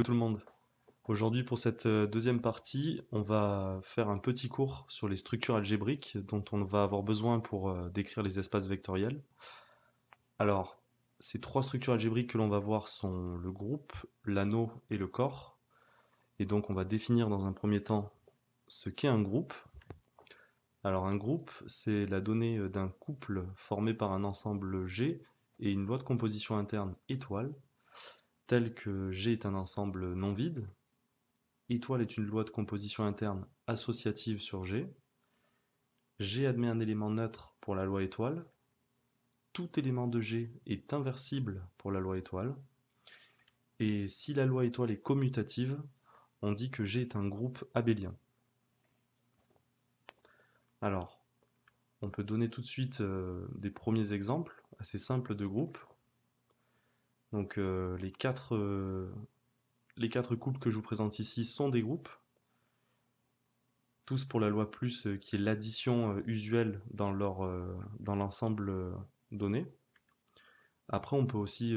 Tout le monde. Aujourd'hui, pour cette deuxième partie, on va faire un petit cours sur les structures algébriques dont on va avoir besoin pour décrire les espaces vectoriels. Alors, ces trois structures algébriques que l'on va voir sont le groupe, l'anneau et le corps. Et donc, on va définir dans un premier temps ce qu'est un groupe. Alors, un groupe, c'est la donnée d'un couple formé par un ensemble G et une loi de composition interne étoile, telle que G est un ensemble non vide. Étoile est une loi de composition interne associative sur G. G admet un élément neutre pour la loi étoile. Tout élément de G est inversible pour la loi étoile. Et si la loi étoile est commutative, on dit que G est un groupe abélien. Alors, on peut donner tout de suite des premiers exemples assez simples de groupes. Donc les quatre couples que je vous présente ici sont des groupes, tous pour la loi plus qui est l'addition usuelle dans l'ensemble donné. Après, on peut aussi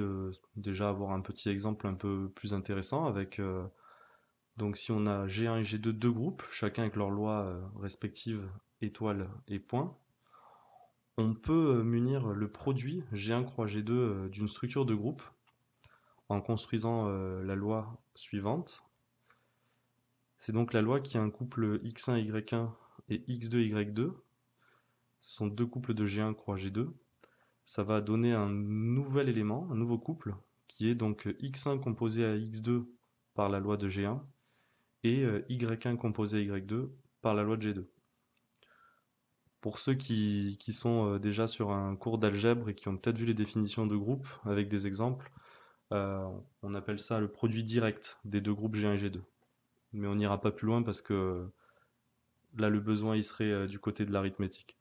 déjà avoir un petit exemple un peu plus intéressant avec donc si on a G1 et G2, deux groupes, chacun avec leurs lois respectives, étoile et point, on peut munir le produit G1 croix G2 d'une structure de groupe en construisant la loi suivante. C'est donc la loi qui a un couple x1 y1 et x2 y2. Ce sont deux couples de G1 croix G2. Ça va donner un nouvel élément, un nouveau couple, qui est donc x1 composé à x2 par la loi de G1 et y1 composé à y2 par la loi de G2. Pour ceux qui sont déjà sur un cours d'algèbre et qui ont peut-être vu les définitions de groupes avec des exemples, on appelle ça le produit direct des deux groupes G1 et G2. Mais on n'ira pas plus loin parce que là le besoin il serait du côté de l'arithmétique.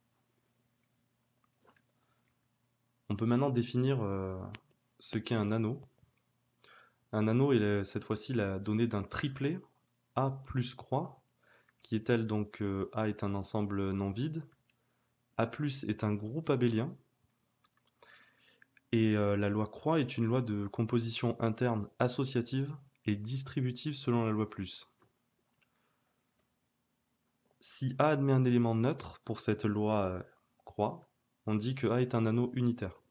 On peut maintenant définir ce qu'est un anneau. Un anneau est cette fois-ci la donnée d'un triplet A plus croix, qui est tel donc A est un ensemble non vide, A plus est un groupe abélien, et la loi croix est une loi de composition interne associative et distributive selon la loi plus. Si A admet un élément neutre pour cette loi croix, on dit que A est un anneau unitaire.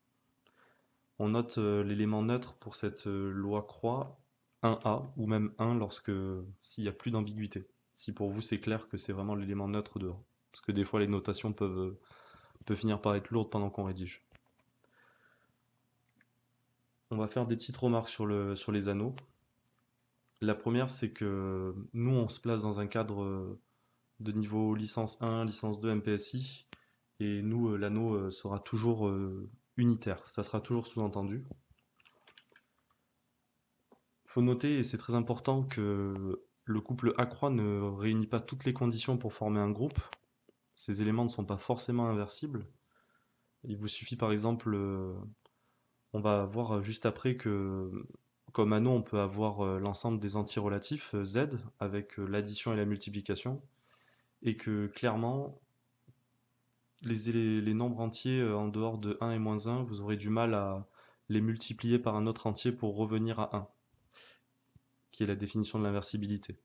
On note l'élément neutre pour cette loi croix 1A ou même 1 s'il n'y a plus d'ambiguïté. Si pour vous c'est clair que c'est vraiment l'élément neutre dehors. Parce que des fois les notations peuvent finir par être lourdes pendant qu'on rédige. On va faire des petites remarques sur les anneaux. La première, c'est que nous, on se place dans un cadre de niveau licence 1, licence 2, MPSI, et nous, l'anneau sera toujours unitaire, ça sera toujours sous-entendu. Il faut noter, et c'est très important, que le couple A-croix ne réunit pas toutes les conditions pour former un groupe. Ces éléments ne sont pas forcément inversibles. Il vous suffit par exemple, on va voir juste après que comme anneau, on peut avoir l'ensemble des entiers relatifs, Z, avec l'addition et la multiplication, et que clairement, les nombres entiers en dehors de 1 et moins 1, vous aurez du mal à les multiplier par un autre entier pour revenir à 1, qui est la définition de l'inversibilité.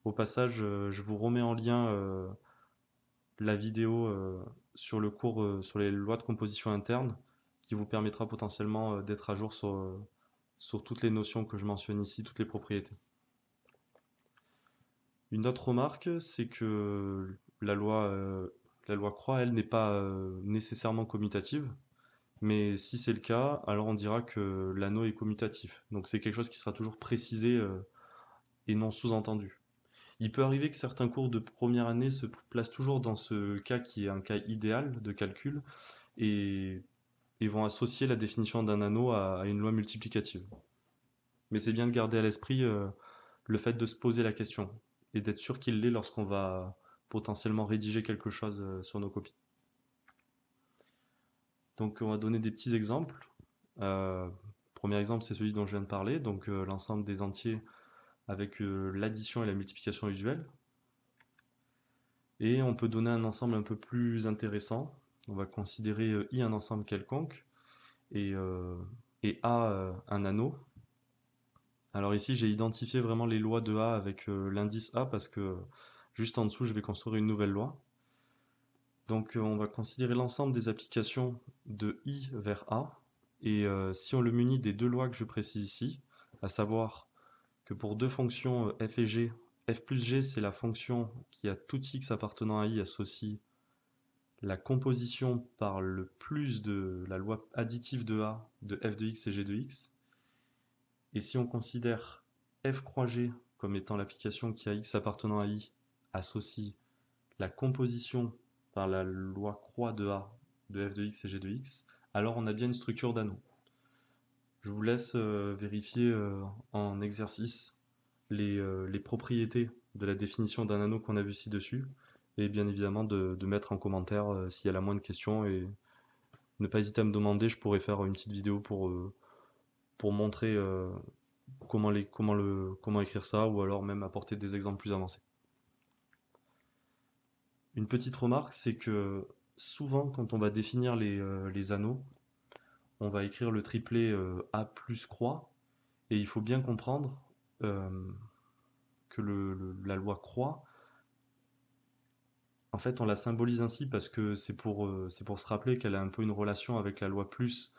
Au passage, je vous remets en lien la vidéo sur le cours sur les lois de composition interne, qui vous permettra potentiellement d'être à jour sur toutes les notions que je mentionne ici, toutes les propriétés. Une autre remarque, c'est que la loi Croix, elle, n'est pas nécessairement commutative, mais si c'est le cas, alors on dira que l'anneau est commutatif. Donc c'est quelque chose qui sera toujours précisé et non sous-entendu. Il peut arriver que certains cours de première année se placent toujours dans ce cas qui est un cas idéal de calcul et, et vont associer la définition d'un anneau à une loi multiplicative. Mais c'est bien de garder à l'esprit le fait de se poser la question et d'être sûr qu'il l'est lorsqu'on va potentiellement rédiger quelque chose sur nos copies. Donc on va donner des petits exemples. Euh, Premier exemple, c'est celui dont je viens de parler, donc l'ensemble des entiers avec l'addition et la multiplication usuelle. Et on peut donner un ensemble un peu plus intéressant. On va considérer I un ensemble quelconque et A un anneau. Alors ici, j'ai identifié vraiment les lois de A avec l'indice A parce que juste en dessous, je vais construire une nouvelle loi. Donc on va considérer l'ensemble des applications de I vers A. Et si on le munit des deux lois que je précise ici, à savoir que pour deux fonctions f et g, f plus g c'est la fonction qui a tout x appartenant à I associe la composition par le plus de la loi additive de A de f de x et g de x. Et si on considère f croix g comme étant l'application qui a x appartenant à I associe la composition par la loi croix de A de f de x et g de x, alors on a bien une structure d'anneau. Je vous laisse vérifier en exercice les propriétés de la définition d'un anneau qu'on a vu ci-dessus, et bien évidemment de mettre en commentaire s'il y a la moindre question, et ne pas hésiter à me demander, je pourrais faire une petite vidéo pour montrer comment écrire ça, ou alors même apporter des exemples plus avancés. Une petite remarque, c'est que souvent quand on va définir les anneaux, on va écrire le triplet A plus croix, et il faut bien comprendre que la loi croix, en fait, on la symbolise ainsi parce que c'est pour se rappeler qu'elle a un peu une relation avec la loi plus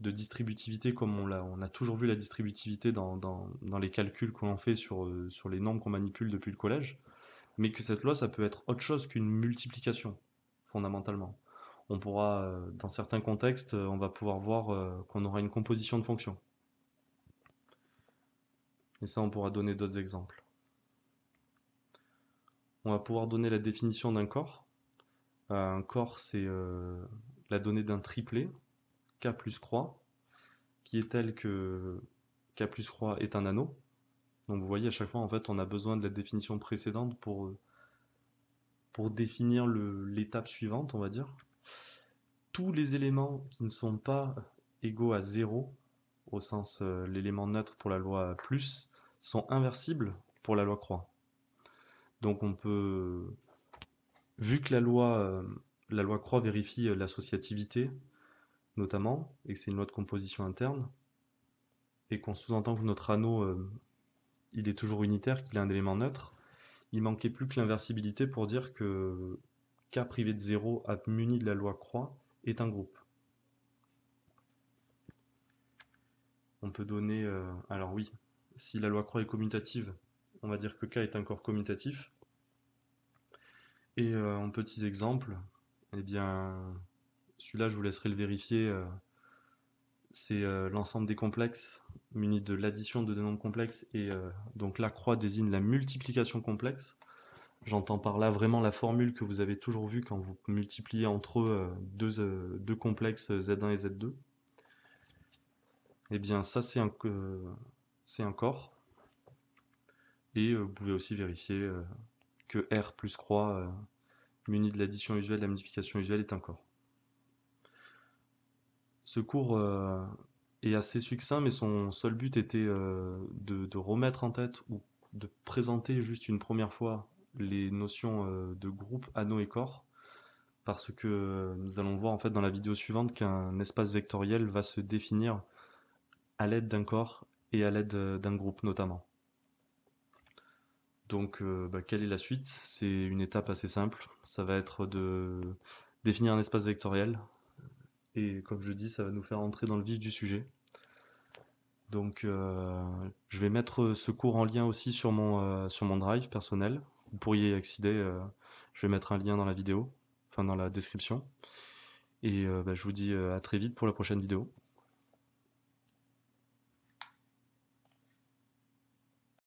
de distributivité, comme on a toujours vu la distributivité dans les calculs qu'on fait sur les nombres qu'on manipule depuis le collège, mais que cette loi, ça peut être autre chose qu'une multiplication, fondamentalement. On pourra, dans certains contextes, on va pouvoir voir qu'on aura une composition de fonctions. Et ça, on pourra donner d'autres exemples. On va pouvoir donner la définition d'un corps. Un corps, c'est la donnée d'un triplet, K plus croix, qui est tel que K plus croix est un anneau. Donc vous voyez, à chaque fois, en fait, on a besoin de la définition précédente pour définir l'étape suivante, on va dire. Tous les éléments qui ne sont pas égaux à 0, au sens l'élément neutre pour la loi plus, sont inversibles pour la loi croix. Donc on peut, vu que la loi croix vérifie l'associativité, notamment, et que c'est une loi de composition interne, et qu'on sous-entend que notre anneau, il est toujours unitaire, qu'il a un élément neutre, il manquait plus que l'inversibilité pour dire que K privé de 0 muni de la loi croix est un groupe. On peut donner, alors oui, si la loi croix est commutative, on va dire que K est un corps commutatif. Et en petits exemples, eh bien, celui-là je vous laisserai le vérifier, c'est l'ensemble des complexes munis de l'addition de deux nombres complexes, et donc la croix désigne la multiplication complexe. J'entends par là vraiment la formule que vous avez toujours vue quand vous multipliez entre eux deux complexes Z1 et Z2. Eh bien ça c'est un corps, et vous pouvez aussi vérifier que R plus croix muni de l'addition usuelle et de la multiplication usuelle est un corps. Ce cours est assez succinct, mais son seul but était de remettre en tête ou de présenter juste une première fois les notions de groupe, anneau et corps, parce que nous allons voir en fait dans la vidéo suivante qu'un espace vectoriel va se définir à l'aide d'un corps et à l'aide d'un groupe notamment. Donc quelle est la suite? C'est une étape assez simple, ça va être de définir un espace vectoriel, et comme je dis, ça va nous faire entrer dans le vif du sujet. Donc je vais mettre ce cours en lien aussi sur mon drive personnel. Vous pourriez y accéder, je vais mettre un lien dans la vidéo, enfin dans la description. Et je vous dis à très vite pour la prochaine vidéo.